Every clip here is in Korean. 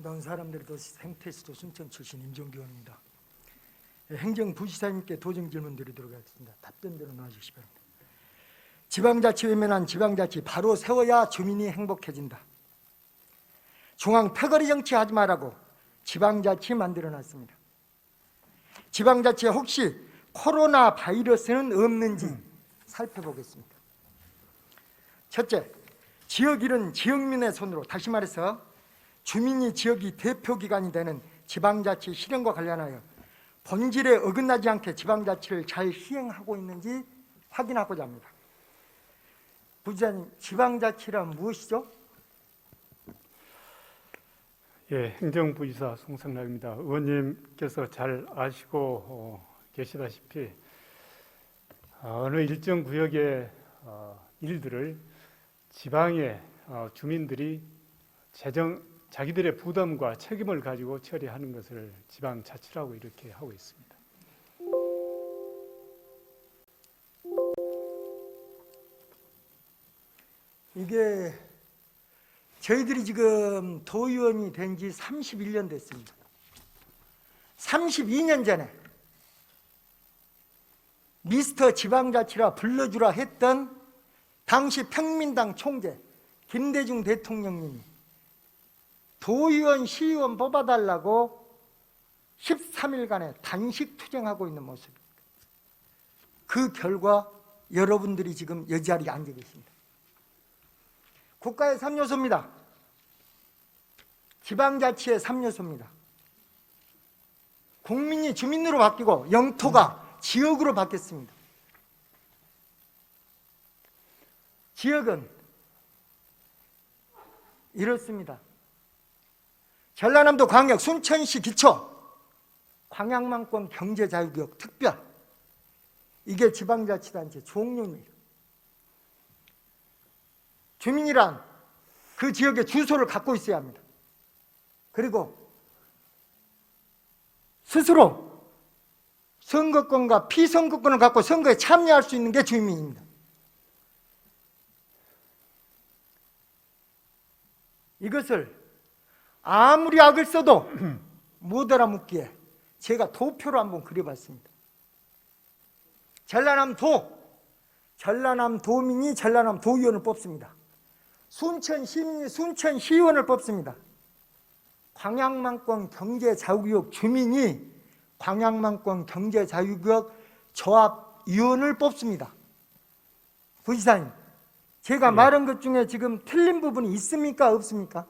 아름다운 사람들도 생태시도 순천 출신 임종규 의원입니다. 행정부시장님께 도정 질문 드리도록 하겠습니다. 답변대로 나와주시기 바랍니다. 지방자치 외면한 지방자치 바로 세워야 주민이 행복해진다. 중앙 패거리 정치하지 말라고 지방자치 만들어놨습니다. 지방자치에 혹시 코로나 바이러스는 없는지 살펴보겠습니다. 첫째, 지역일은 지역민의 손으로, 다시 말해서 주민이 지역이 대표기관이 되는 지방자치 실행과 관련하여 본질에 어긋나지 않게 지방자치를 잘 시행하고 있는지 확인하고자 합니다. 부지사님, 지방자치란 무엇이죠? 예, 행정부지사 송성락입니다. 의원님께서 잘 아시고 계시다시피 어느 일정 구역의 일들을 지방의 주민들이 자기들의 부담과 책임을 가지고 처리하는 것을 지방자치라고 이렇게 하고 있습니다. 이게 저희들이 지금 도의원이 된 지 31년 됐습니다. 32년 전에 미스터 지방자치라 불러주라 했던 당시 평민당 총재 김대중 대통령님이 도의원, 시의원 뽑아달라고 13일간의 단식 투쟁하고 있는 모습입니다. 그 결과 여러분들이 지금 이 자리에 앉아 계십니다. 국가의 3요소입니다. 지방자치의 3요소입니다. 국민이 주민으로 바뀌고 영토가 지역으로 바뀌었습니다. 지역은 이렇습니다. 전라남도 광역 순천시 기초 광양만권 경제자유구역 특별, 이게 지방자치단체 종류입니다. 주민이란 그 지역의 주소를 갖고 있어야 합니다. 그리고 스스로 선거권과 피선거권을 갖고 선거에 참여할 수 있는 게 주민입니다. 이것을 아무리 악을 써도 못 알아묻기에 제가 도표로 한번 그려봤습니다. 전라남도민이 전라남도의원을 뽑습니다. 순천시민이 순천시의원을 뽑습니다. 광양만권 경제자유구역 주민이 광양만권 경제자유구역 조합위원을 뽑습니다. 부지사님, 제가 말한 것 중에 지금 틀린 부분이 있습니까? 없습니까?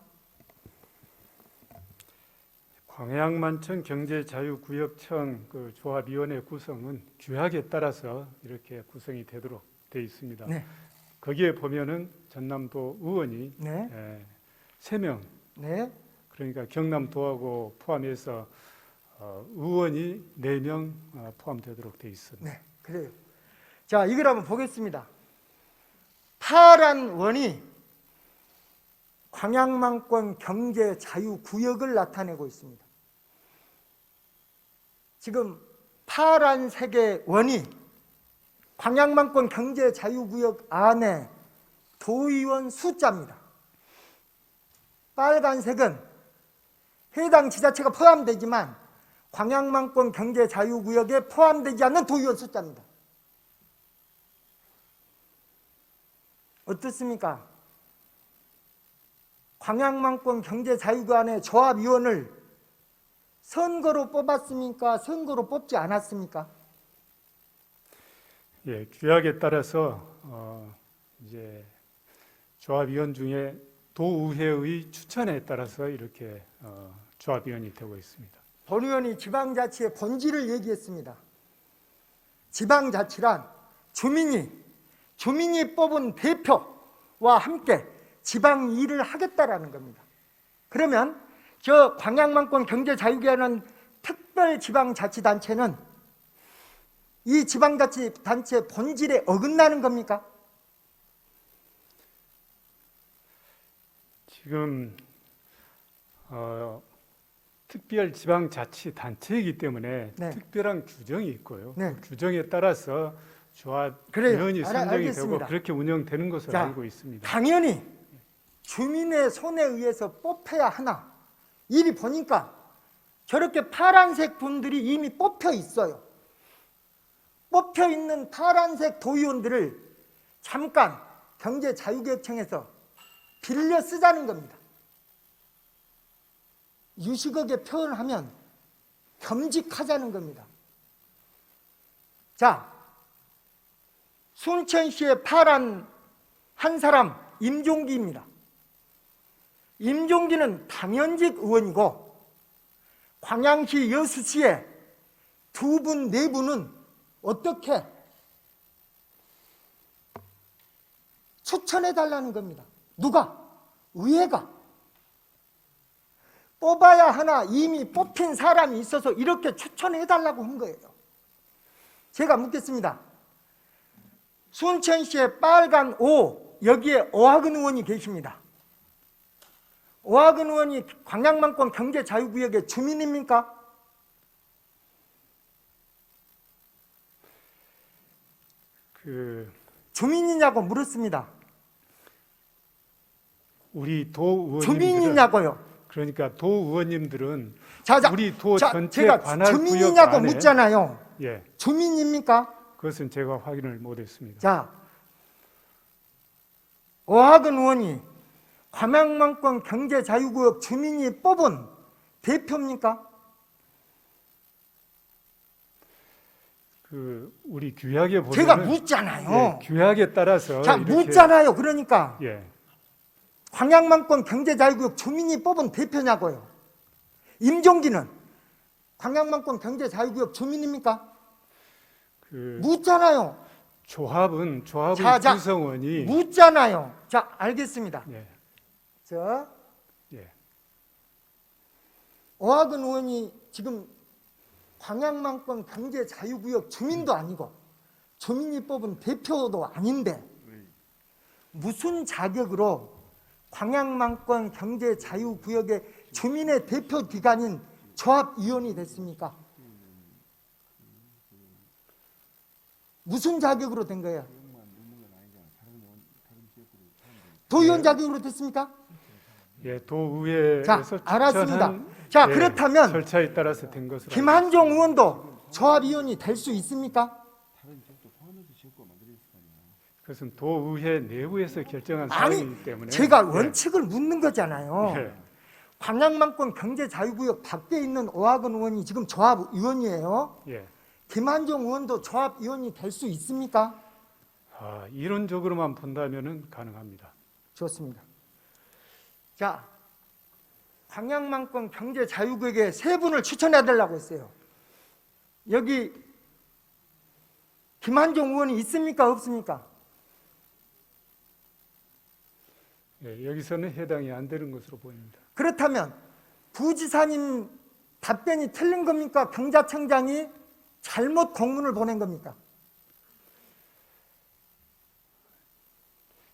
광양만천 경제자유구역청 그 조합위원회 구성은 규약에 따라서 이렇게 구성이 되도록 되어 있습니다. 네. 거기에 보면은 전남도 의원이 네. 3명, 네. 그러니까 경남도하고 포함해서 의원이 4명 포함되도록 되어 있습니다. 네, 그래요. 자, 이걸 한번 보겠습니다. 파란 원이 광양만권 경제자유구역을 나타내고 있습니다. 지금 파란색의 원이 광양만권 경제자유구역 안에 도의원 숫자입니다. 빨간색은 해당 지자체가 포함되지만 광양만권 경제자유구역에 포함되지 않는 도의원 숫자입니다. 어떻습니까? 광양만권 경제자유구역 안에 조합위원을 선거로 뽑았습니까? 선거로 뽑지 않았습니까? 예, 규약에 따라서 이제 조합위원 중에 도의회의 추천에 따라서 이렇게 조합위원이 되고 있습니다. 본 의원이 지방자치의 본질을 얘기했습니다. 지방자치란 주민이 뽑은 대표와 함께 지방 일을 하겠다라는 겁니다. 그러면 저 광양만권 경제자유구역이라는 특별 지방자치단체는 이 지방자치단체 본질에 어긋나는 겁니까? 지금 특별 지방자치단체이기 때문에 네. 특별한 규정이 있고요. 네. 그 규정에 따라서 조합위원이 선정이 알겠습니다. 되고 그렇게 운영되는 것으로 알고 있습니다. 당연히 주민의 손에 의해서 뽑혀야 하나 이리 보니까 저렇게 파란색 분들이 이미 뽑혀 있어요. 뽑혀 있는 파란색 도의원들을 잠깐 경제자유개혁청에서 빌려 쓰자는 겁니다. 유식하게 표현하면 겸직하자는 겁니다. 자, 순천시의 파란 한 사람 임종기입니다. 임종기는 당연직 의원이고 광양시 여수시의 두 분, 네 분은 어떻게 추천해달라는 겁니다. 누가? 의회가. 뽑아야 하나 이미 뽑힌 사람이 있어서 이렇게 추천해달라고 한 거예요. 제가 묻겠습니다. 순천시의 빨간 오, 여기에 오학은 의원이 계십니다. 오학은 의원이 광양만권 경제자유구역의 주민입니까? 주민이냐고 물었습니다. 우리 도 의원님들은 주민이냐고요. 그러니까 도 의원님들은 자, 우리 도 전체 제가 관할 구역 주민이냐고 안에 묻잖아요. 예, 주민입니까? 그것은 제가 확인을 못했습니다. 자, 오학은 의원이 광양만권 경제자유구역 주민이 뽑은 대표입니까? 우리 규약에 보면 제가 묻잖아요. 예, 규약에 따라서 자, 이렇게, 묻잖아요. 그러니까 예, 광양만권 경제자유구역 주민이 뽑은 대표냐고요. 임종기는 광양만권 경제자유구역 주민입니까? 묻잖아요. 조합은 자, 구성원이 묻잖아요. 자, 알겠습니다. 예, 자, 예, 오학은 의원이 지금 광양만권 경제자유구역 주민도 아니고 주민이 뽑은 대표도 아닌데 무슨 자격으로 광양만권 경제자유구역의 주민의 대표 기관인 조합위원이 됐습니까? 무슨 자격으로 된 거예요? 도의원 자격으로 됐습니까? 예, 도의회에서 자, 알았습니다. 추천한, 자, 예, 그렇다면 절차에 따라서 된 것으로 김한종 의원도 조합위원이 될 수 있습니까? 그것은 도의회 내부에서 결정한 아니, 사항이기 때문에 제가 예, 원칙을 묻는 거잖아요. 예, 광양만권 경제자유구역 밖에 있는 오학은 의원이 지금 조합위원이에요. 예. 김한종 의원도 조합위원이 될 수 있습니까? 이론적으로만 본다면은 가능합니다. 좋습니다. 자, 광양만권 경제자유구역에 세 분을 추천해달라고 했어요. 여기 김한종 의원이 있습니까? 없습니까? 예, 여기서는 해당이 안 되는 것으로 보입니다. 그렇다면 부지사님 답변이 틀린 겁니까? 경자청장이 잘못 공문을 보낸 겁니까?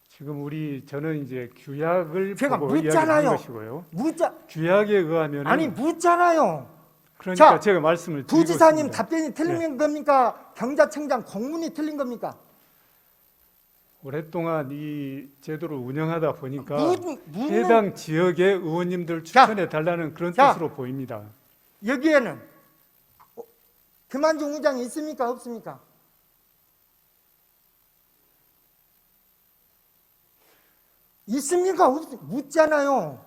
지금 저는 이제 규약을 제가 보고 묻잖아요. 이야기한 것이고요. 묻자 규약에 의하면 아니 묻잖아요. 그러니까 자, 제가 말씀을 드리고 부지사님 있습니다. 답변이 틀린 네. 겁니까? 경자청장 공문이 틀린 겁니까? 오랫동안 이 제도를 운영하다 보니까 묻는- 해당 지역의 의원님들 추천해 달라는 그런 자. 뜻으로 보입니다. 여기에는 김한종 의장이 있습니까? 없습니까? 있습니까? 묻잖아요.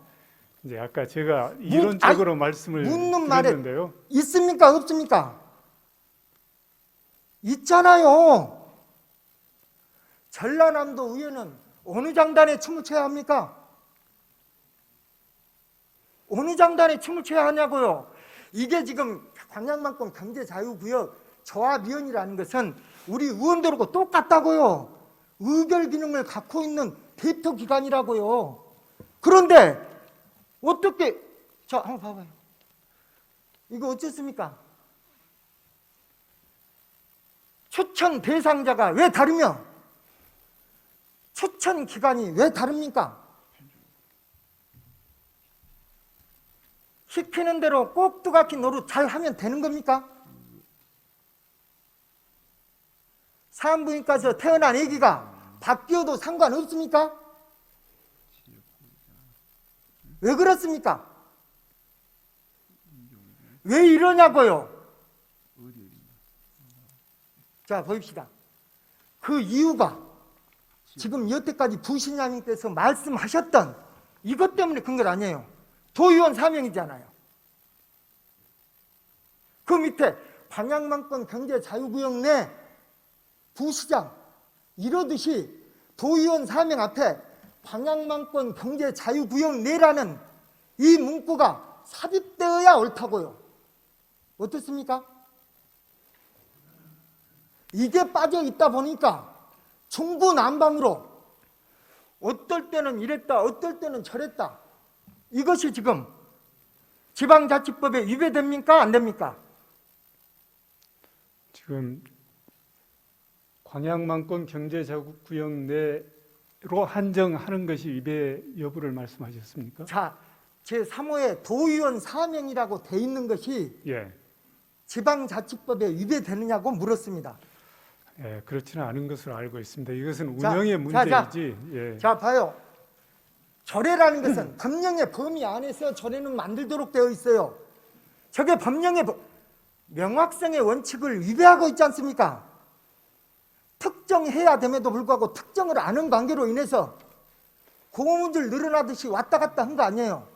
이제 아까 제가 이론적으로 말씀을 묻는 말에 드렸는데요. 있습니까? 없습니까? 있잖아요. 전라남도 의회는 어느 장단에 춤을 춰야 합니까? 어느 장단에 춤을 춰야 하냐고요. 이게 지금 광양만권 경제자유구역 조합위원이라는 것은 우리 의원들하고 똑같다고요. 의결 기능을 갖고 있는 대표기관이라고요. 그런데 어떻게, 자 한번 봐봐요. 이거 어쨌습니까? 추천 대상자가 왜 다르며 추천 기간이 왜 다릅니까? 시키는 대로 꼭두각히 노릇 잘 하면 되는 겁니까? 산부인과에서 태어난 아기가 바뀌어도 상관없습니까? 왜 그렇습니까? 왜 이러냐고요? 자, 보입시다. 그 이유가 지금 여태까지 부신장님께서 말씀하셨던 이것 때문에 그런 것 아니에요. 도의원 사명이잖아요. 그 밑에 방향만권 경제자유구역 내 부시장 이러듯이 도의원 사명 앞에 방향만권 경제자유구역 내라는 이 문구가 삽입되어야 옳다고요. 어떻습니까? 이게 빠져 있다 보니까 중구난방으로 어떨 때는 이랬다, 어떨 때는 저랬다. 이것이 지금 지방자치법에 위배됩니까? 안 됩니까? 지금 광양만권 경제자구역 내로 한정하는 것이 위배 여부를 말씀하셨습니까? 자, 제3호의 도의원 사명이라고 돼 있는 것이 예. 지방자치법에 위배되느냐고 물었습니다. 예, 그렇지는 않은 것으로 알고 있습니다. 이것은 자, 운영의 문제이지. 예. 자, 봐요. 절해라는 것은 법령의 범위 안에서 절해는 만들도록 되어 있어요. 저게 법령의 명확성의 원칙을 위배하고 있지 않습니까? 특정해야 됨에도 불구하고 특정을 안 한 관계로 인해서 고무줄 늘어나듯이 왔다 갔다 한 거 아니에요.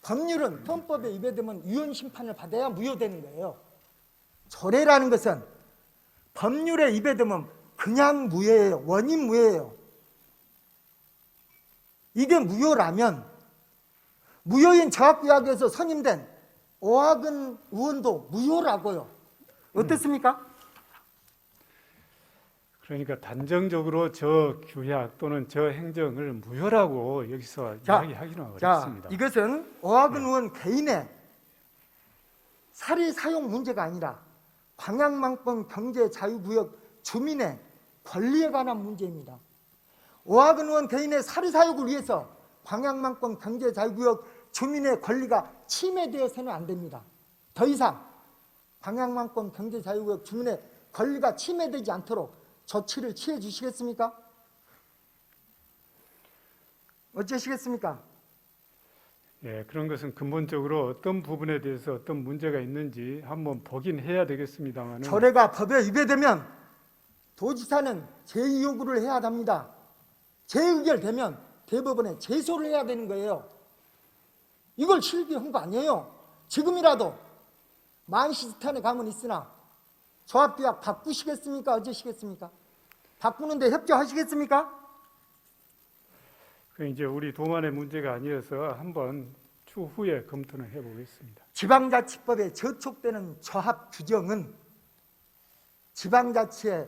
법률은 헌법에 위배되면 위헌 심판을 받아야 무효되는 거예요. 절해라는 것은 법률에 위배되면 그냥 무효예요. 원인 무효예요. 이게 무효라면 무효인 저학구역에서 선임된 오학은 의원도 무효라고요. 어떻습니까? 그러니까 단정적으로 저 규약 또는 저 행정을 무효라고 여기서 이야기하기는 어렵습니다. 이것은 오학은 의원 개인의 사리 사용 문제가 아니라 방향만권 경제자유구역 주민의 권리에 관한 문제입니다. 오학은 의원 개인의 사리 사욕을 위해서 방향만권 경제자유구역 주민의 권리가 침해되어서는 안 됩니다. 더 이상 방향만권 경제자유구역 주민의 권리가 침해되지 않도록 조치를 취해 주시겠습니까? 어쩌시겠습니까? 예, 그런 것은 근본적으로 어떤 부분에 대해서 어떤 문제가 있는지 한번 보긴 해야 되겠습니다만 절해가 법에 위배되면 도지사는 제의 요구를 해야 합니다. 재의결되면 대법원에 제소를 해야 되는 거예요. 이걸 실기한 거 아니에요. 지금이라도 만시스탄에 가면 있으나 조합규약 바꾸시겠습니까? 어쩌시겠습니까? 바꾸는데 협조하시겠습니까? 그 이제 우리 도만의 문제가 아니어서 한번 추후에 검토는 해보겠습니다. 지방자치법에 저촉되는 조합 규정은 지방자치의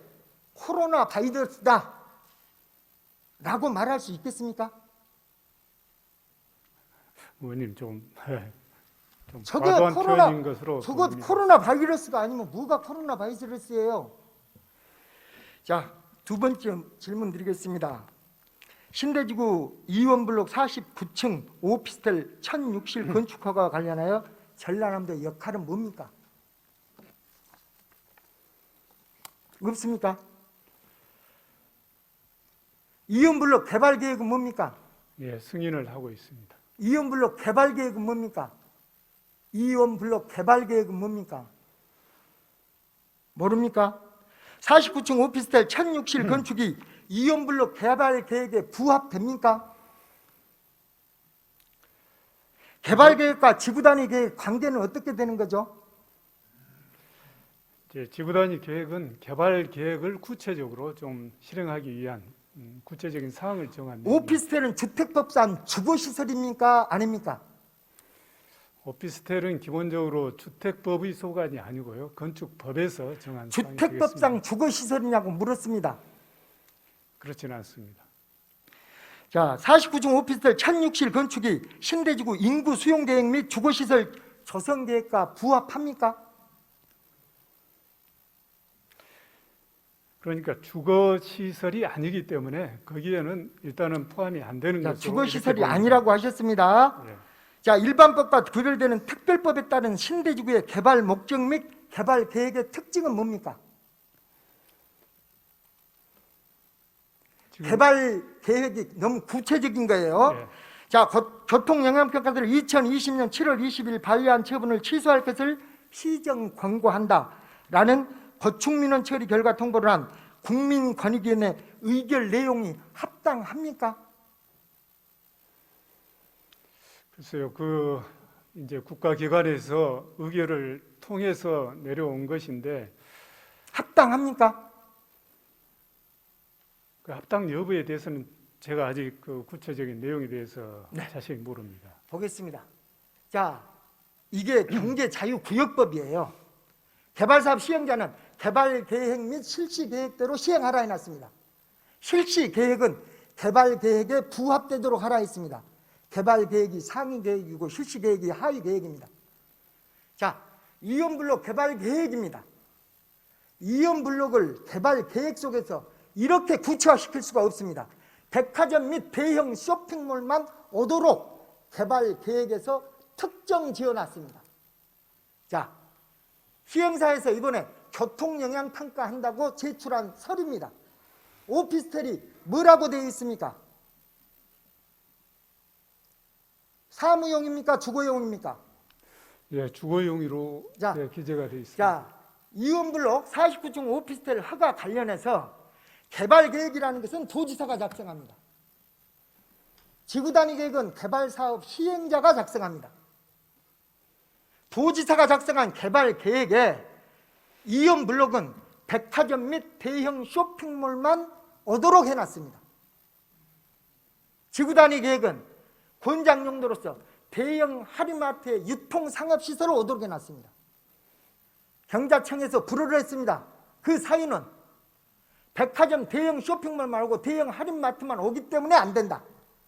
코로나 바이러스다 라고 말할 수 있겠습니까? 의원님 좀 저게 과도한 코로나, 표현인 것으로 저거 보입니다. 코로나 바이러스가 아니면 뭐가 코로나 바이러스예요? 자, 두 번째 질문 드리겠습니다. 신대지구 2원블록 49층 오피스텔 1006실 건축 허가와 관련하여 전라남도의 역할은 뭡니까? 없습니까? 2원블록 개발 계획은 뭡니까? 예, 승인을 하고 있습니다. 2원블록 개발 계획은 뭡니까? 2원블록 개발 계획은 뭡니까? 모릅니까? 49층 오피스텔 1006실 건축이 2원블록 개발 계획에 부합됩니까? 개발 계획과 지구단위 계획 관계는 어떻게 되는 거죠? 이제 지구단위 계획은 개발 계획을 구체적으로 좀 실행하기 위한 구체적인 사항을 정한 오피스텔은 주택법상 주거시설입니까? 아닙니까? 오피스텔은 기본적으로 주택법의 소관이 아니고요. 건축법에서 정한 사항이 주택법상 되겠습니다. 주거시설이냐고 물었습니다. 그렇지는 않습니다. 자, 49층 오피스텔 1006실 건축이 신대지구 인구 수용 계획 및 주거시설 조성 계획과 부합합니까? 그러니까 주거시설이 아니기 때문에 거기에는 일단은 포함이 안 되는 것으로 주거시설이 아니라고 하셨습니다. 예. 자, 일반법과 구별되는 특별법에 따른 신대지구의 개발 목적 및 개발 계획의 특징은 뭡니까? 개발 계획이 너무 구체적인 거예요. 예. 자, 교통영향평가서를 2020년 7월 20일 발의한 처분을 취소할 것을 시정 권고한다라는 거축민원 처리 결과 통보를 한 국민권익위원회 의결 내용이 합당합니까? 글쎄요, 이제 국가기관에서 의결을 통해서 내려온 것인데 합당합니까? 그 합당 여부에 대해서는 제가 아직 그 구체적인 내용에 대해서 네. 자세히 모릅니다. 보겠습니다. 자, 이게 경제자유구역법이에요. 개발사업 시행자는 개발계획 및 실시계획대로 시행하라 해놨습니다. 실시계획은 개발계획에 부합되도록 하라 했습니다. 개발계획이 상위계획이고 실시계획이 하위계획입니다. 자, 이원블록 개발계획입니다. 이원블록을 개발계획 속에서 이렇게 구체화시킬 수가 없습니다. 백화점 및 대형 쇼핑몰만 오도록 개발계획에서 특정 지어놨습니다. 자, 시행사에서 이번에 교통영향평가한다고 제출한 서류입니다. 오피스텔이 뭐라고 되어 있습니까? 사무용입니까? 주거용입니까? 예, 주거용으로 자, 네, 기재가 되어 있습니다. 자, 이원블록 49층 오피스텔 허가 관련해서 개발계획이라는 것은 도지사가 작성합니다. 지구단위 계획은 개발사업 시행자가 작성합니다. 도지사가 작성한 개발계획에 이원블록은 백화점 및 대형 쇼핑몰만 오도록 해놨습니다. 지구단위 계획은 권장 용도로서 대형 할인마트의 유통상업시설을 오도록 해놨습니다. 경자청에서 불허를 했습니다. 그 사유는 백화점 대형 쇼핑몰 말고 대형 할인마트만 오기 때문에 안 된다.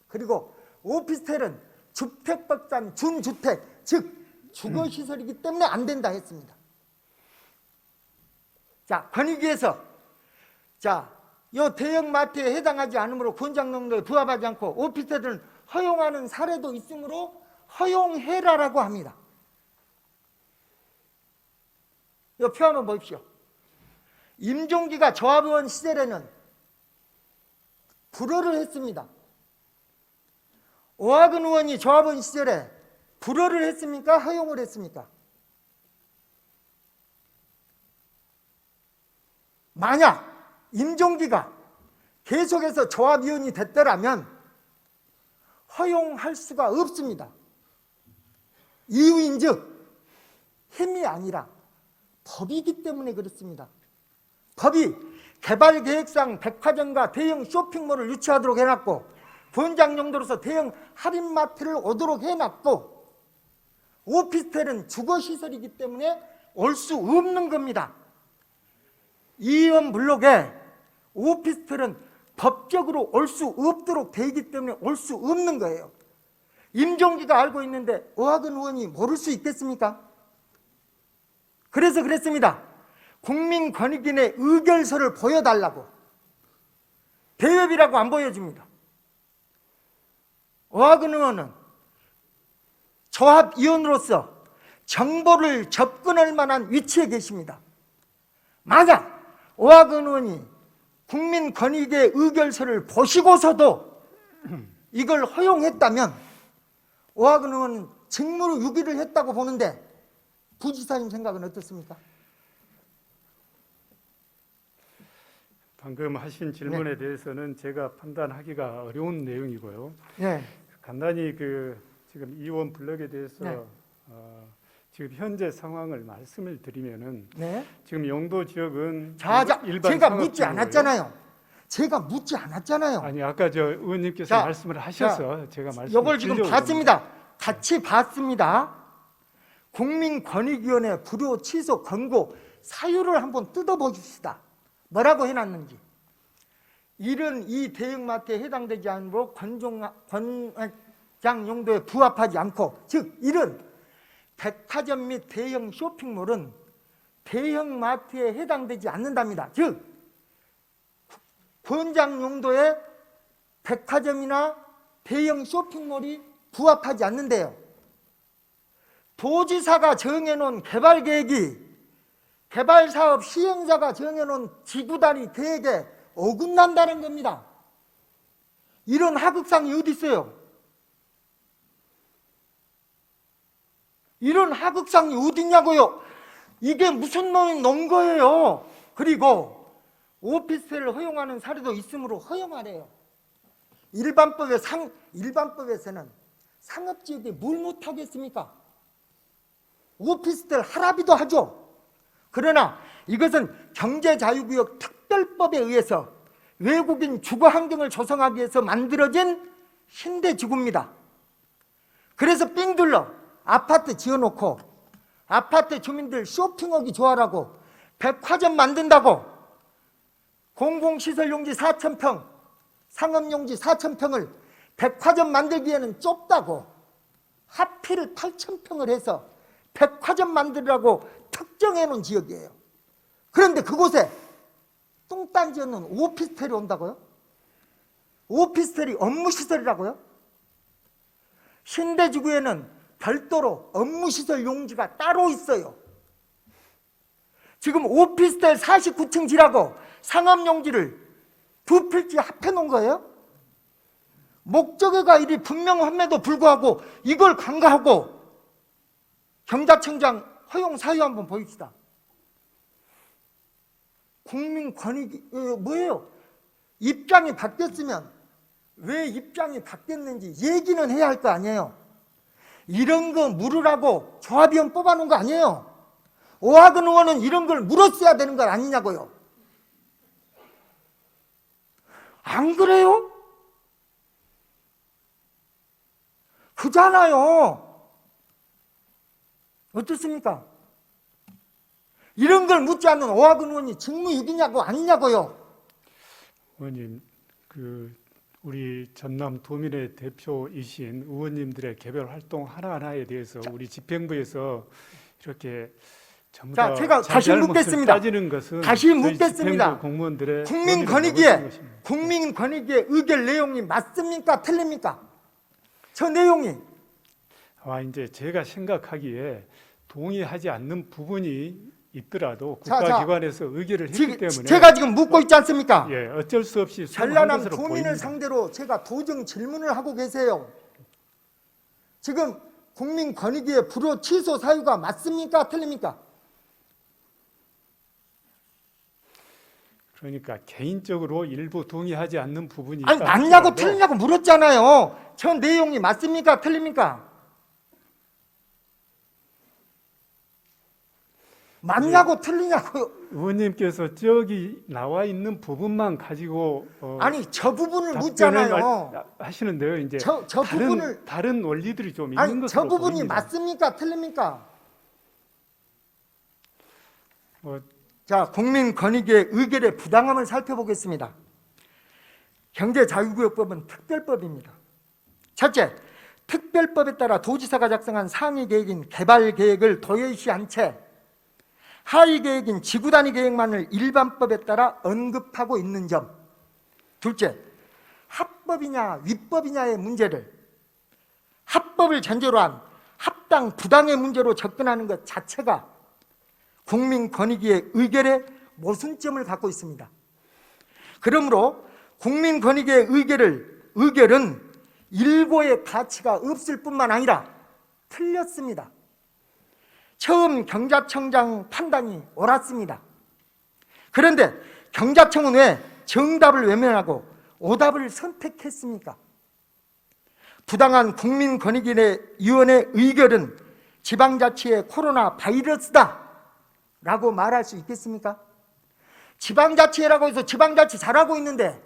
그리고 오피스텔은 주택법상 준주택, 즉 주거시설이기 때문에 안 된다 했습니다. 자, 권익위에서 자, 이 대형 마트에 해당하지 않으므로 권장용도에 부합하지 않고 오피스텔은 허용하는 사례도 있으므로 허용해라라고 합니다. 이 표 한번 보십시오. 임종기가 조합의원 시절에는 불허를 했습니다. 오하근 의원이 조합의원 시절에 불허를 했습니까? 허용을 했습니까? 만약 임종기가 계속해서 조합위원이 됐더라면 허용할 수가 없습니다. 이유인즉 힘이 아니라 법이기 때문에 그렇습니다. 법이 개발계획상 백화점과 대형 쇼핑몰을 유치하도록 해놨고 권장 용도로서 대형 할인마트를 오도록 해놨고 오피스텔은 주거시설이기 때문에 올 수 없는 겁니다. 이원블록에 오피스텔은 법적으로 올 수 없도록 되어 있기 때문에 올 수 없는 거예요. 임종기가 알고 있는데 오하근 의원이 모를 수 있겠습니까? 그래서 그랬습니다. 국민권익위원회 의결서를 보여달라고. 대협이라고 안 보여줍니다. 오하근 의원은 조합위원으로서 정보를 접근할 만한 위치에 계십니다. 만약 오하근 의원이 국민권익위의 의결서를 보시고서도 이걸 허용했다면 오하근 의원은 직무유기를 했다고 보는데 부지사님 생각은 어떻습니까? 방금 하신 질문에 대해서는 제가 판단하기가 어려운 내용이고요. 네. 간단히 지금 이원 블럭에 대해서 네. 지금 현재 상황을 말씀을 드리면은 네. 지금 영도 지역은 제가 일반 묻지 상업지구고요. 않았잖아요. 제가 묻지 않았잖아요. 아니 아까 저 의원님께서 자, 말씀을 하셔서 제가 말씀을 이걸 지금 드리려고 봤습니다. 같이 봤습니다. 국민권익위원회 불효 취소 권고 사유를 한번 뜯어보십시다. 뭐라고 해놨는지. 이런 이 대형마트에 해당되지 않으므로 권장 용도에 부합하지 않고, 즉 이런 백화점 및 대형 쇼핑몰은 대형마트에 해당되지 않는답니다. 즉 권장 용도에 백화점이나 대형 쇼핑몰이 부합하지 않는데요. 도지사가 정해놓은 개발계획이 개발사업 시행자가 정해놓은 지구단위 계획에 어긋난다는 겁니다. 이런 하극상이 어디 있어요? 이런 하극상이 어딨냐고요. 이게 무슨 놈이 논 거예요. 그리고 오피스텔을 허용하는 사례도 있으므로 허용하래요. 일반법에서는 상업지역에 뭘 못하겠습니까? 오피스텔 하라비도 하죠. 그러나 이것은 경제자유구역 특별법에 의해서 외국인 주거 환경을 조성하기 위해서 만들어진 신대지구입니다. 그래서 삥 둘러 아파트 지어놓고 아파트 주민들 쇼핑하기 좋아라고 백화점 만든다고 공공시설용지 4,000평, 상업용지 4,000평을 백화점 만들기에는 좁다고 하필 8,000평을 해서 백화점 만들라고 특정해 놓은 지역이에요. 그런데 그곳에 뚱딴지 없는 오피스텔이 온다고요? 오피스텔이 업무시설이라고요? 신대지구에는 별도로 업무시설 용지가 따로 있어요. 지금 오피스텔 49층 지라고 상업용지를 두 필지 합해 놓은 거예요? 목적의가 이리 분명함에도 불구하고 이걸 간과하고 경자청장 허용 사유 한번 보입시다. 국민권익이 뭐예요? 입장이 바뀌었으면 왜 입장이 바뀌었는지 얘기는 해야 할 거 아니에요. 이런 거 물으라고 조합위원 뽑아놓은 거 아니에요. 오하근 의원은 이런 걸 물었어야 되는 거 아니냐고요. 안 그래요? 그잖아요. 어떻습니까? 이런 걸 묻지 않는 오하근 의원이 직무유기냐고 아니냐고요. 의원님, 우리 전남 도민의 대표이신 의원님들의 개별 활동 하나하나에 대해서 우리 집행부에서 이렇게 전부 자, 다 제가 다시 잘잘못을 묻겠습니다. 따지는 것은 다시 저희 묻겠습니다. 집행부 공무원들의 국민권익위의 의결 내용이 맞습니까? 틀립니까? 저 내용이. 이제 제가 생각하기에 동의하지 않는 부분이 있더라도 자, 국가기관에서 의결을 했기 때문에 제가 지금 묻고 있지 않습니까? 예, 어쩔 수 없이 수용한 전란한 것으로 도민을 보입니다. 상대로 제가 도정 질문을 하고 계세요. 지금 국민권익위의 불허 취소 사유가 맞습니까? 틀립니까? 그러니까 개인적으로 일부 동의하지 않는 부분이 아니, 있다 맞냐고 하더라도 틀리냐고 물었잖아요. 저 내용이 맞습니까? 틀립니까? 맞냐고 틀리냐고요. 의원님께서 저기 나와 있는 부분만 가지고 아니, 저 부분을 답변을 묻잖아요. 하시는데요. 이제 저 부분을 다른 원리들이 좀 있는 아니, 것으로 저 부분이 보입니다. 맞습니까? 틀립니까? 어, 자, 국민권익위의 의결의 부당함을 살펴보겠습니다. 경제자유구역법은 특별법입니다. 첫째, 특별법에 따라 도지사가 작성한 상위 계획인 개발 계획을 도외시한 채 하위 계획인 지구 단위 계획만을 일반법에 따라 언급하고 있는 점. 둘째, 합법이냐 위법이냐의 문제를 합법을 전제로 한 합당 부당의 문제로 접근하는 것 자체가 국민권익위의 의결의 모순점을 갖고 있습니다. 그러므로 국민권익위의 의결은 일고의 가치가 없을 뿐만 아니라 틀렸습니다. 처음 경자청장 판단이 옳았습니다. 그런데 경자청은 왜 정답을 외면하고 오답을 선택했습니까? 부당한 국민권익위원회 의결은 지방자치의 코로나 바이러스다 라고 말할 수 있겠습니까? 지방자치라고 해서 지방자치 잘하고 있는데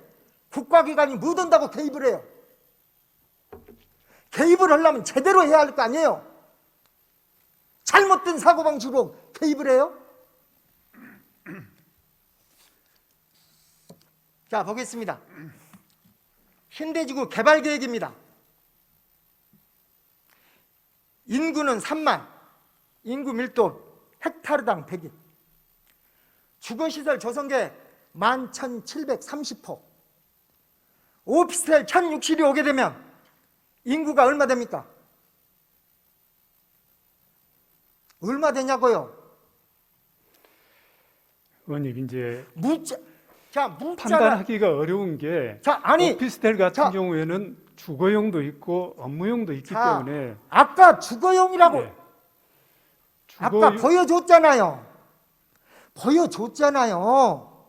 국가기관이 못 온다고 개입을 해요. 개입을 하려면 제대로 해야 할 거 아니에요. 잘못된 사고방식으로 개입을 해요. 자, 보겠습니다. 신대지구 개발계획입니다. 인구는 3만, 인구 밀도 헥타르당 100일, 주거시설 조성계획 11,730호, 오피스텔 1,060이 오게 되면 인구가 얼마 됩니까? 얼마 되냐고요? 의원님 이제 묻잖아. 판단하기가 어려운 게 자, 아니, 오피스텔 같은 자, 경우에는 주거용도 있고 업무용도 있기 때문에 아까 주거용이라고 예. 아까 보여줬잖아요. 보여줬잖아요.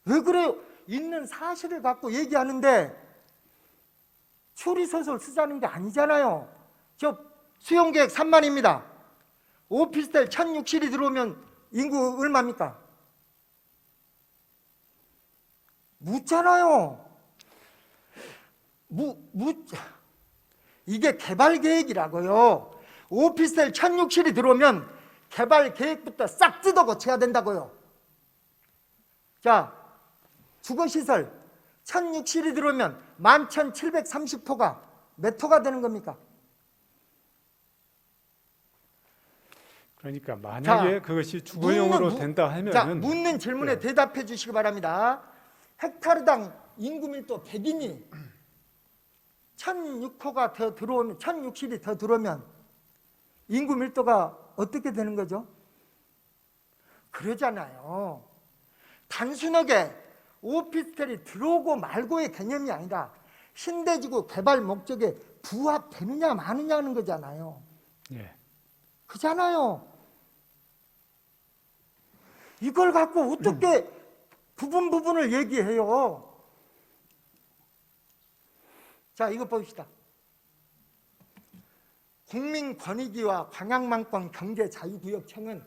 왜 그래요? 있는 사실을 갖고 얘기하는데 추리소설 쓰자는 게 아니잖아요. 저 수용계획 3만입니다. 오피스텔 1006실이 들어오면 인구 얼마입니까? 묻잖아요. 이게 개발계획이라고요. 오피스텔 1006실이 들어오면 개발계획부터 싹 뜯어 고쳐야 된다고요. 자, 주거시설 1006실이 들어오면 11,730호가 몇 호가 되는 겁니까? 그러니까 만약에 그것이 주거용으로 된다 하면은, 자, 묻는 질문에 대답해 주시기 바랍니다. 헥타르당 인구 밀도 100이니 1006호가 더 들어오면, 1006실이 더 들어오면 인구 밀도가 어떻게 되는 거죠? 그러잖아요. 단순하게 오피스텔이 들어오고 말고의 개념이 아니라 신대지구 개발 목적에 부합되느냐 마느냐는 거잖아요. 예. 그잖아요. 이걸 갖고 어떻게 부분을 얘기해요? 자, 이거 봅시다. 국민권익위와 광양만권 경제자유구역청은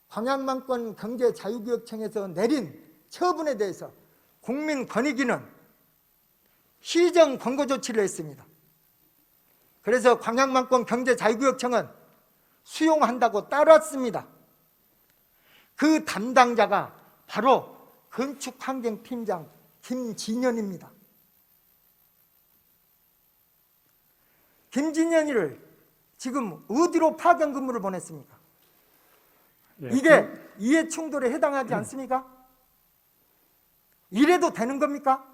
광양만권 경제자유구역청에서 내린 처분에 대해서 국민권익위는 시정 권고 조치를 했습니다. 그래서 광양만권 경제자유구역청은 수용한다고 따랐습니다. 그 담당자가 바로 건축환경팀장 김진현입니다. 김진현이를 지금 어디로 파견 근무를 보냈습니까? 예. 이게 이해충돌에 해당하지 않습니까? 이래도 되는 겁니까?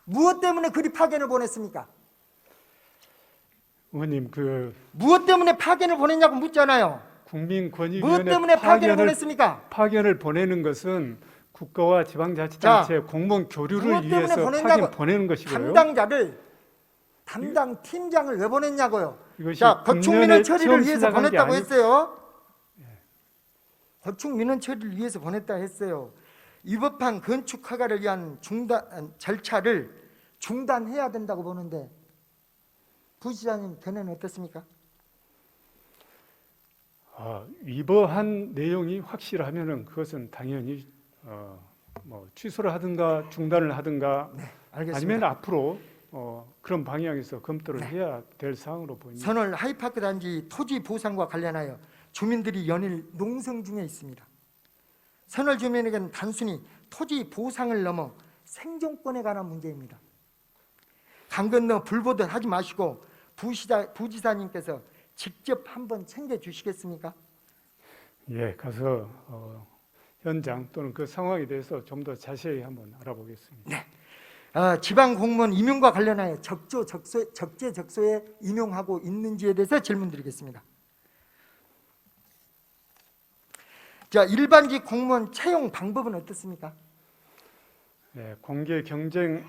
무엇 때문에 그리 파견을 보냈습니까? 의원님, 무엇 때문에 파견을 보냈냐고 묻잖아요. 국민권익위원회 무엇 때문에 파견을 보냈습니까? 파견을 보내는 것은 국가와 지방자치단체의 공무원 교류를 위해서 파견 보내는 것이고요. 담당 팀장을 왜 보냈냐고요? 이것이 자, 건축민원 처리를 위해서 시작한 게 보냈다고 아니- 했어요. 건축민원 처리를 위해서 보냈다 했어요. 위법한 건축 허가를 위한 절차를 중단해야 된다고 보는데 부시장님 견해는 어떻습니까? 위법한 내용이 확실하면은 그것은 당연히 취소를 하든가 중단을 하든가 알겠습니다. 아니면 앞으로 그런 방향에서 검토를 해야 될 사항으로 보입니다. 선월 하이파크 단지 토지 보상과 관련하여 주민들이 연일 농성 중에 있습니다. 선월 주민에게는 단순히 토지 보상을 넘어 생존권에 관한 문제입니다. 강 건너 불 보듯 하지 마시고 부지사님께서 직접 한번 챙겨주시겠습니까? 예, 가서 현장 또는 그 상황에 대해서 좀 더 자세히 한번 알아보겠습니다. 네. 지방 공무원 임용과 관련하여 적재적소에 임용하고 있는지에 대해서 질문드리겠습니다. 자, 일반직 공무원 채용 방법은 어떻습니까? 예, 공개 경쟁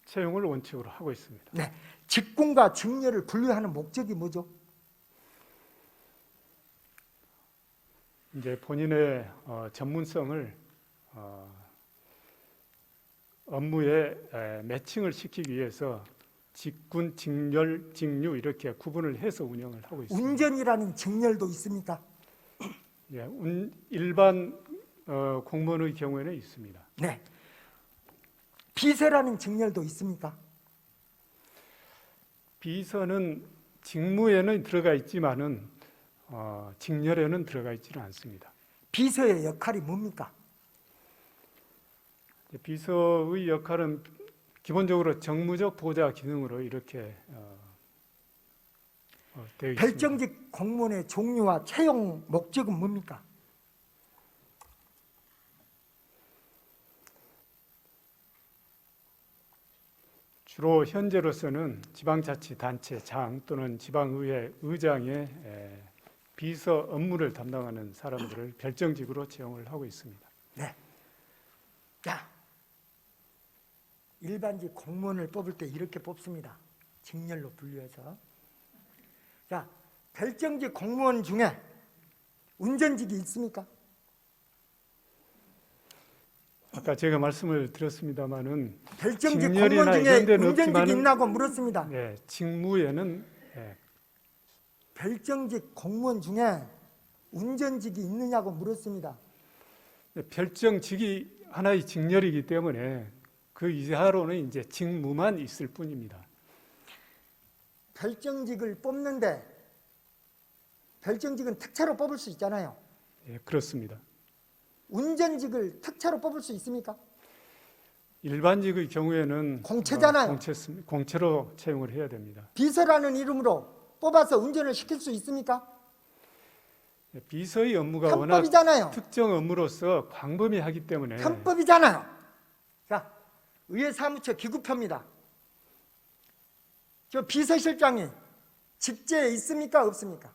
채용을 원칙으로 하고 있습니다. 네, 직공과 직렬을 분류하는 목적이 뭐죠? 이제 본인의 전문성을 업무에 매칭을 시키기 위해서 직군, 직렬, 직류 이렇게 구분을 해서 운영을 하고 있습니다. 운전이라는 직렬도 있습니까? 예, 일반 공무원의 경우에는 있습니다. 네. 비서라는 직렬도 있습니까? 비서는 직무에는 들어가 있지만은 직렬에는 들어가 있지는 않습니다. 비서의 역할이 뭡니까? 비서의 역할은 기본적으로 정무적 보좌 기능으로 이렇게 되어 있습니다. 별정직 공무원의 종류와 채용 목적은 뭡니까? 주로 현재로서는 지방자치단체장 또는 지방의회 의장의 비서 업무를 담당하는 사람들을 별정직으로 채용을 하고 있습니다. 네. 자, 일반직 공무원을 뽑을 때 이렇게 뽑습니다. 직렬로 분류해서. 자, 별정직 공무원 중에 운전직이 있습니까? 아까 제가 말씀을 드렸습니다마는 별정직 직렬이나 공무원 중에 이런 데는 운전직이 없지만은 있나고 물었습니다. 네, 직무에는 별정직 공무원 중에 운전직이 있느냐고 물었습니다. 별정직이 하나의 직렬이기 때문에 그 이하로는 이제 직무만 있을 뿐입니다. 별정직을 뽑는데 별정직은 특채로 뽑을 수 있잖아요. 예, 그렇습니다. 운전직을 특채로 뽑을 수 있습니까? 일반직의 경우에는 공채잖아요. 공채로 채용을 해야 됩니다. 비서라는 이름으로 뽑아서 운전을 시킬 수 있습니까? 비서의 업무가 편법이잖아요. 워낙 특정 업무로서 광범위하기 때문에 편법이잖아요. 자, 의회 사무처 기구표입니다. 저 비서실장이 직제에 있습니까? 없습니까?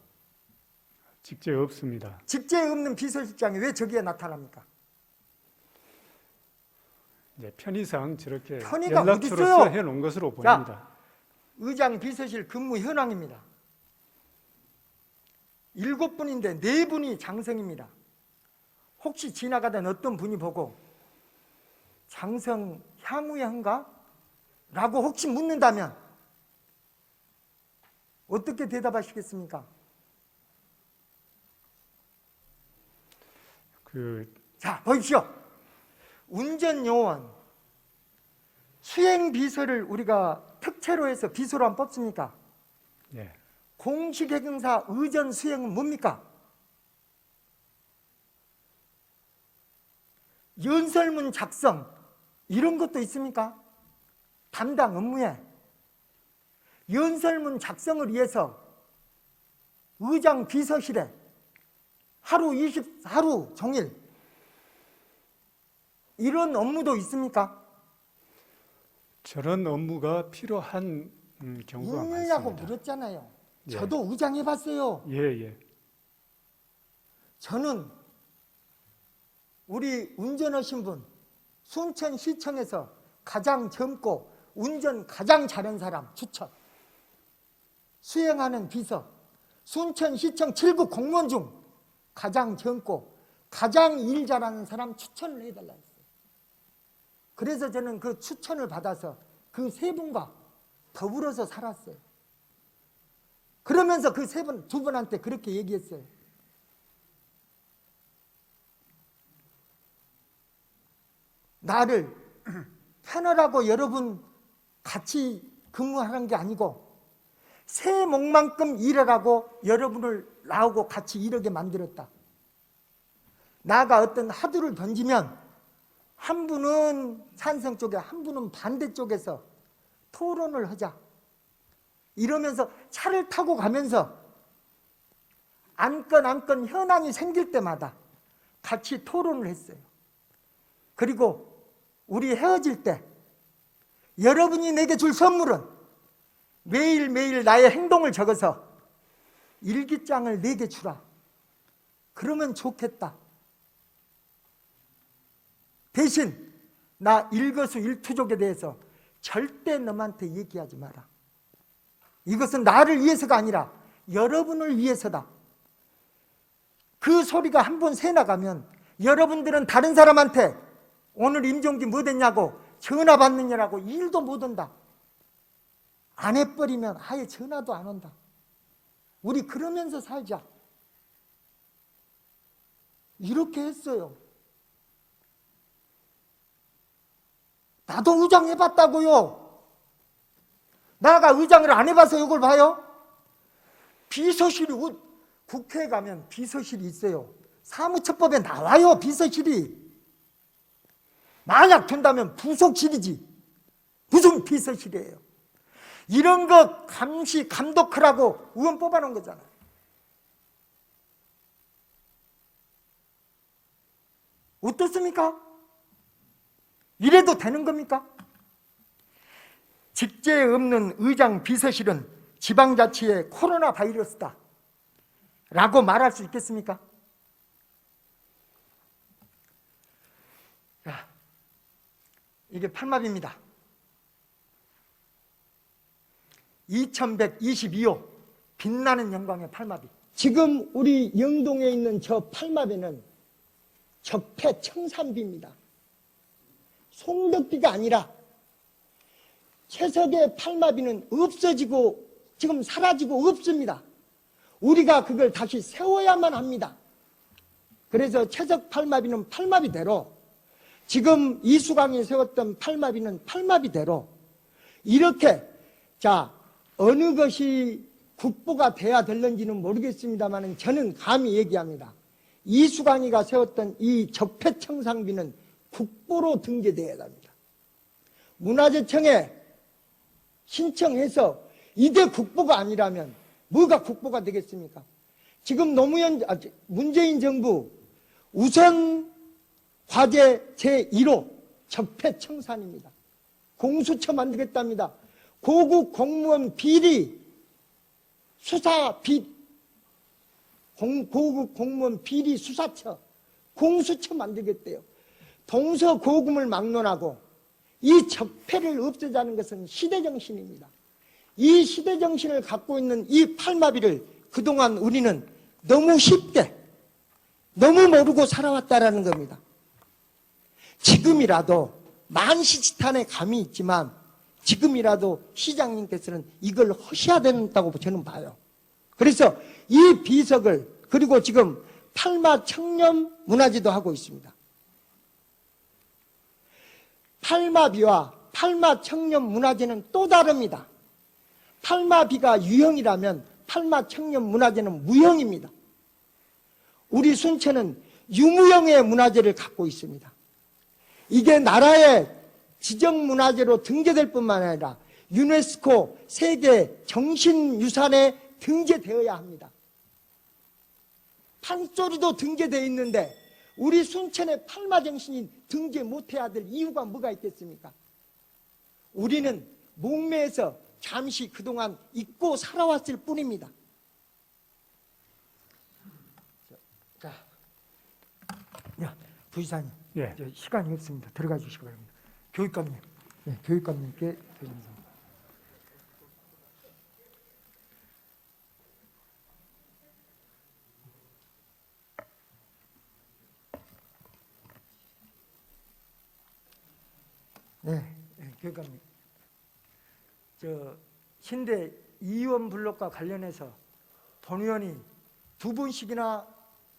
직제 없습니다. 직제에 없는 비서실장이 왜 저기에 나타납니까? 이제 편의상 저렇게 편의가 연락처로서 어딨어요? 해놓은 것으로 보입니다. 의장 비서실 근무 현황입니다. 7분인데 4분이 장성입니다. 혹시 지나가던 어떤 분이 보고 장성 향후에 한가? 라고 혹시 묻는다면 어떻게 대답하시겠습니까? 자, 보십시오. 운전요원, 수행비서를 우리가 특채로 해서 비서로 안 뽑습니까? 예, 공식행사 의전 수행은 뭡니까? 연설문 작성 이런 것도 있습니까? 담당 업무에 연설문 작성을 위해서 의장 비서실에 하루 종일 이런 업무도 있습니까? 저런 업무가 필요한 경우가 있느냐고 많습니다. 물었잖아요. 예. 저도 의장해봤어요. 예. 저는 우리 운전하신 분 순천시청에서 가장 젊고 운전 가장 잘한 사람 추천. 수행하는 비서 순천시청 7급 공무원 중 가장 젊고 가장 일 잘하는 사람 추천을 해달라 했어요. 그래서 저는 그 추천을 받아서 그 세 분과 더불어서 살았어요. 그러면서 그 두 분한테 그렇게 얘기했어요. 나를 편하라고 여러분 같이 근무하는 게 아니고 새 목만큼 일하라고 여러분을 나오고 같이 일하게 만들었다. 나가 어떤 화두를 던지면 한 분은 찬성 쪽에 한 분은 반대 쪽에서 토론을 하자. 이러면서 차를 타고 가면서 안건 현안이 생길 때마다 같이 토론을 했어요. 그리고 우리 헤어질 때 여러분이 내게 줄 선물은 매일매일 나의 행동을 적어서 일기장을 내게 주라. 그러면 좋겠다. 대신 나 일거수일투족에 대해서 절대 너한테 얘기하지 마라. 이것은 나를 위해서가 아니라 여러분을 위해서다. 그 소리가 한 번 새 나가면 여러분들은 다른 사람한테 오늘 임종기 뭐 됐냐고 전화 받느냐라고 일도 못 온다. 안 해버리면 아예 전화도 안 온다. 우리 그러면서 살자. 이렇게 했어요. 나도 의장 해봤다고요. 나가 의장을 안 해봐서 이걸 봐요? 비서실이 국회에 가면 비서실이 있어요. 사무처법에 나와요. 비서실이. 만약 된다면 부속실이지 무슨 비서실이에요. 이런 거 감시 감독하라고 의원 뽑아놓은 거잖아요. 어떻습니까? 이래도 되는 겁니까? 직제에 없는 의장 비서실은 지방자치의 코로나 바이러스다 라고 말할 수 있겠습니까? 자, 이게 8마디입니다. 2122호 빛나는 영광의 팔마비. 지금 우리 영동에 있는 저 팔마비는 적폐청산비입니다. 송덕비가 아니라 최석의 팔마비는 없어지고 지금 사라지고 없습니다. 우리가 그걸 다시 세워야만 합니다. 그래서 최석 팔마비는 팔마비대로, 지금 이수광이 세웠던 팔마비는 팔마비대로 이렇게, 자, 어느 것이 국보가 돼야 될는지는 모르겠습니다만 저는 감히 얘기합니다. 이수광이가 세웠던 이 적폐청산비는 국보로 등재되어야 합니다. 문화재청에 신청해서 이게 국보가 아니라면 뭐가 국보가 되겠습니까? 지금 문재인 정부 우선 과제 제1호 적폐청산입니다. 공수처 만들겠답니다. 고급 공무원 비리 고급 공무원 비리 수사처, 공수처 만들겠대요. 동서고금을 막론하고 이 적폐를 없애자는 것은 시대정신입니다. 이 시대정신을 갖고 있는 이 팔마비를 그동안 우리는 너무 쉽게, 너무 모르고 살아왔다라는 겁니다. 지금이라도 만시지탄의 감이 있지만 지금이라도 시장님께서는 이걸 하셔야 된다고 저는 봐요. 그래서 이 비석을, 그리고 지금 팔마 청렴 문화제도 하고 있습니다. 팔마비와 팔마 청렴 문화제는 또 다릅니다. 팔마비가 유형이라면 팔마 청렴 문화제는 무형입니다. 우리 순천은 유무형의 문화재를 갖고 있습니다. 이게 나라의 지정문화재로 등재될 뿐만 아니라 유네스코 세계 정신유산에 등재되어야 합니다. 판소리도 등재되어 있는데 우리 순천의 팔마정신이 등재 못해야 될 이유가 뭐가 있겠습니까? 우리는 목매에서 잠시 그동안 잊고 살아왔을 뿐입니다. 자, 부지사님, 예. 시간이 없습니다. 들어가 주시기 바랍니다. 교육감님, 네, 교육감님께 드립니다. 네, 교육감님. 신대 이원 블록과 관련해서 본 의원이 두 번씩이나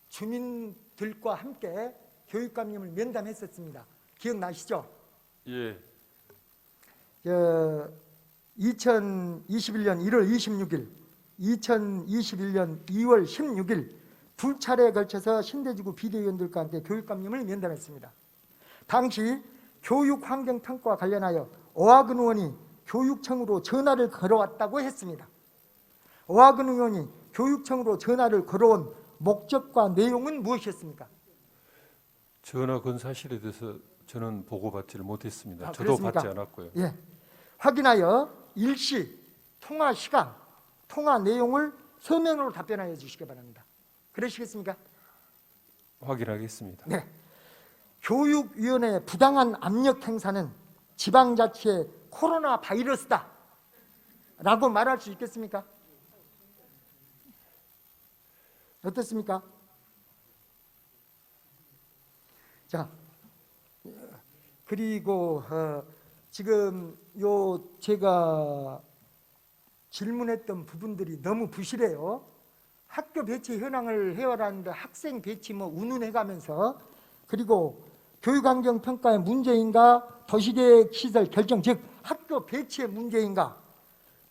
주민들과 함께 교육감님을 면담했었습니다. 기억나시죠? 예. 2021년 1월 26일, 2021년 2월 16일 두 차례에 걸쳐서 신대지구 비대위원들과 함께 교육감님을 면담했습니다. 당시 교육환경평가와 관련하여 오하근 의원이 교육청으로 전화를 걸어왔다고 했습니다. 오하근 의원이 교육청으로 전화를 걸어온 목적과 내용은 무엇이었습니까? 전화 건 사실에 대해서 저는 보고받지를 못했습니다. 저도 그렇습니까? 받지 않았고요. 예. 확인하여 일시, 통화 시간, 통화 내용을 서면으로 답변하여 주시기 바랍니다. 그러시겠습니까? 확인하겠습니다. 네. 교육위원회의 부당한 압력 행사는 지방자치의 코로나 바이러스다 라고 말할 수 있겠습니까? 어떻습니까? 자, 그리고 지금 제가 질문했던 부분들이 너무 부실해요. 학교 배치 현황을 해와라는데 학생 배치 운운해가면서, 그리고 교육환경평가의 문제인가, 도시계획시설 결정, 즉 학교 배치의 문제인가,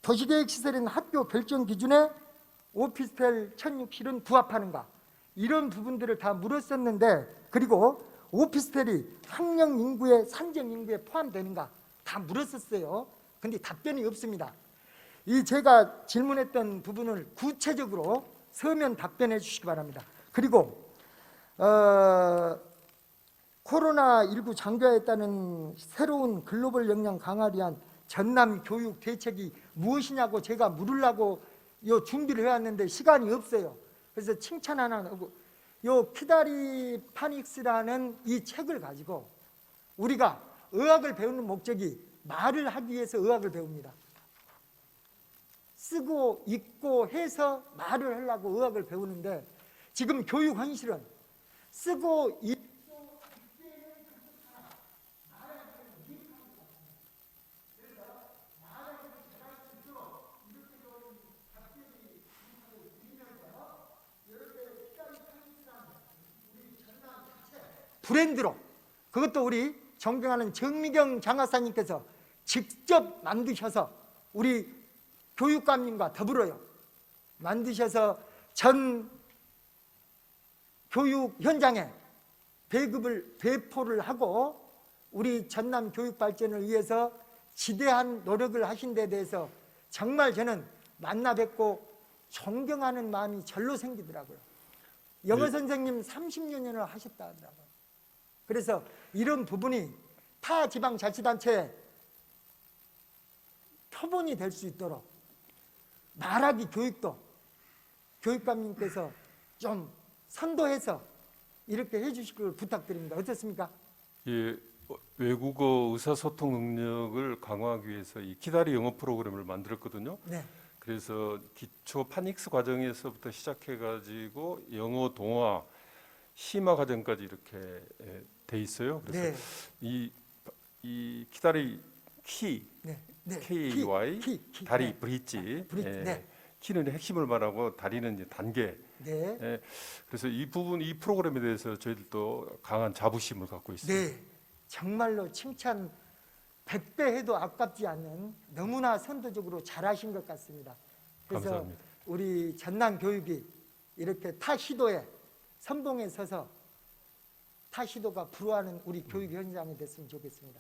도시계획시설인 학교 결정 기준에 오피스텔 1060은 부합하는가, 이런 부분들을 다 물었었는데, 그리고 오피스텔이 학령 인구의 산정 인구에 포함되는가 다 물었었어요. 근데 답변이 없습니다. 이 제가 질문했던 부분을 구체적으로 서면 답변해 주시기 바랍니다. 그리고 코로나19 장기화에 따른 새로운 글로벌 역량 강화를 위한 전남 교육 대책이 무엇이냐고 제가 물으려고 준비를 해왔는데 시간이 없어요. 그래서 칭찬 하나 하고, 키다리 파닉스라는 이 책을 가지고 우리가 의학을 배우는 목적이 말을 하기 위해서 의학을 배웁니다. 쓰고 읽고 해서 말을 하려고 의학을 배우는데 지금 교육 현실은 쓰고 읽고 브랜드로, 그것도 우리 존경하는 정미경 장학사님께서 직접 만드셔서 우리 교육감님과 더불어요 만드셔서 전 교육 현장에 배포를 하고 우리 전남 교육 발전을 위해서 지대한 노력을 하신 데 대해서 정말 저는 만나 뵙고 존경하는 마음이 절로 생기더라고요. 영어 선생님 30년을 하셨다 하더라고요. 그래서 이런 부분이 타 지방자치단체에 표본이 될 수 있도록 말하기 교육도 교육감님께서 좀 선도해서 이렇게 해주실 걸 부탁드립니다. 어떻습니까? 예, 외국어 의사소통 능력을 강화하기 위해서 이 키다리 영어 프로그램을 만들었거든요. 네. 그래서 기초 파닉스 과정에서부터 시작해가지고 영어 동화 심화 과정까지 이렇게 돼 있어요. 그래서 네. 이 키다리 키 네. 네. KY 키. 다리 네. 브릿지. 브릿지. 네. 키는 핵심을 말하고 다리는 이제 단계. 네. 그래서 이 부분 이 프로그램에 대해서 저희들도 강한 자부심을 갖고 있습니다. 네. 정말로 칭찬 100배 해도 아깝지 않는 너무나 선도적으로 잘하신 것 같습니다. 그래서 감사합니다. 우리 전남 교육이 이렇게 타 시도에 선봉에 서서 타 시도가 불허하는 우리 교육 현장이 됐으면 좋겠습니다.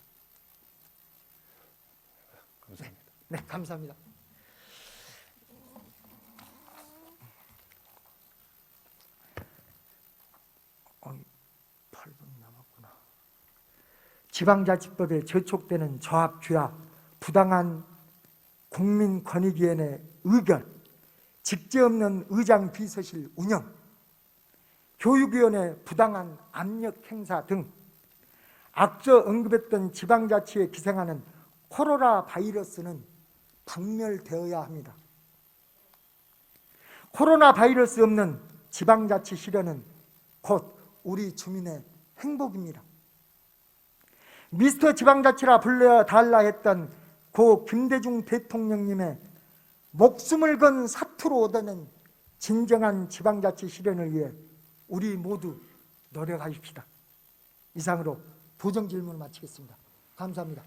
감사합니다. 네, 감사합니다. 어이, 8분 남았구나. 지방자치법에 저촉되는 조합 규약, 부당한 국민권익위원회 의결, 직제 없는 의장 비서실 운영, 교육위원회 부당한 압력 행사 등 앞서 언급했던 지방자치에 기생하는 코로나 바이러스는 박멸되어야 합니다. 코로나 바이러스 없는 지방자치 실현은 곧 우리 주민의 행복입니다. 미스터 지방자치라 불러야 달라 했던 고 김대중 대통령님의 목숨을 건 사투로 얻어낸 진정한 지방자치 실현을 위해 우리 모두 노력하십시다. 이상으로 도정 질문을 마치겠습니다. 감사합니다.